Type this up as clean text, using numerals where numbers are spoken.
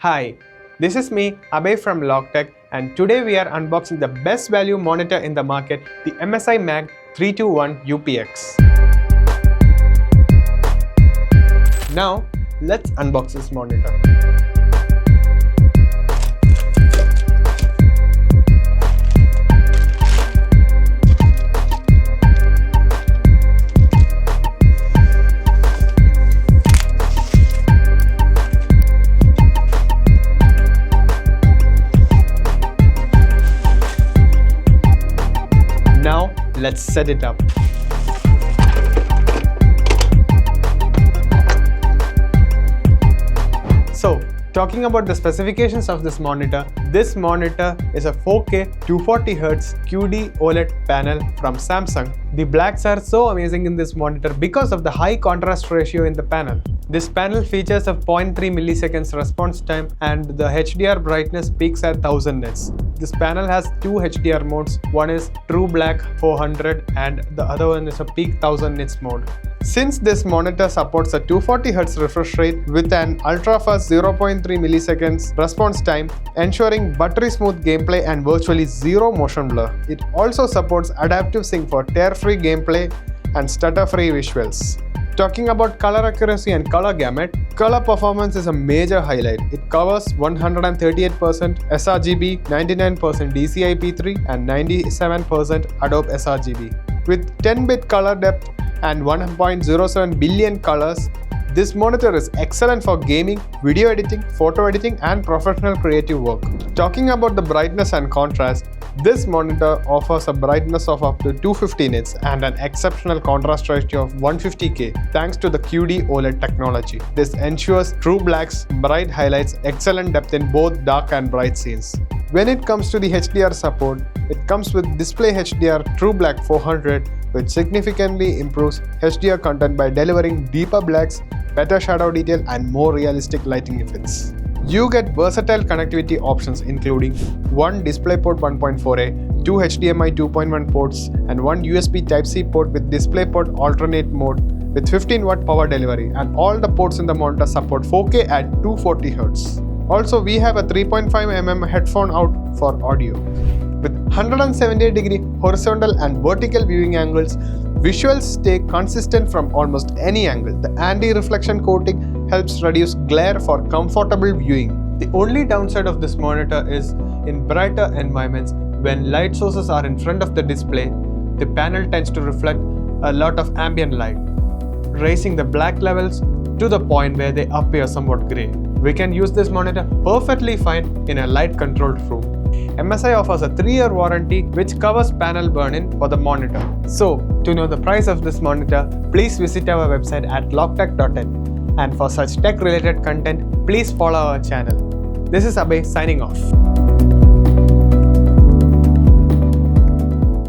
Hi, this is me, Abhay from Logtech, and today we are unboxing the best value monitor in the market, the MSI MAG 321 UPX. Now, let's unbox this monitor. Now, let's set it up. So, talking about the specifications of this monitor is a 4K 240Hz QD-OLED panel from Samsung. The blacks are so amazing in this monitor because of the high contrast ratio in the panel. This panel features a 0.3 milliseconds response time and the HDR brightness peaks at 1000 nits. This panel has two HDR modes, one is True Black 400 and the other one is a peak 1000 nits mode. Since this monitor supports a 240Hz refresh rate with an ultra-fast 0.3 milliseconds response time, ensuring buttery smooth gameplay and virtually zero motion blur. It also supports adaptive sync for tear-free gameplay and stutter-free visuals. Talking about color accuracy and color gamut, color performance is a major highlight. It covers 138% sRGB, 99% DCI-P3 and 97% Adobe sRGB. With 10-bit color depth and 1.07 billion colors, this monitor is excellent for gaming, video editing, photo editing and professional creative work. Talking about the brightness and contrast, this monitor offers a brightness of up to 250 nits and an exceptional contrast ratio of 150K thanks to the QD-OLED technology. This ensures true blacks, bright highlights, excellent depth in both dark and bright scenes. When it comes to the HDR support, it comes with Display HDR True Black 400, which significantly improves HDR content by delivering deeper blacks, better shadow detail and more realistic lighting effects. You get versatile connectivity options including one DisplayPort 1.4a, two HDMI 2.1 ports and one USB Type-C port with DisplayPort alternate mode with 15W power delivery, and all the ports in the monitor support 4K at 240Hz. Also, we have a 3.5mm headphone out for audio. With 178-degree horizontal and vertical viewing angles, visuals stay consistent from almost any angle. The anti-reflection coating helps reduce glare for comfortable viewing. The only downside of this monitor is in brighter environments, when light sources are in front of the display, the panel tends to reflect a lot of ambient light, raising the black levels to the point where they appear somewhat grey. We can use this monitor perfectly fine in a light-controlled room. MSI offers a 3-year warranty which covers panel burn-in for the monitor. So, to know the price of this monitor, please visit our website at logtech.in. And for such tech-related content, please follow our channel. This is Abhay signing off.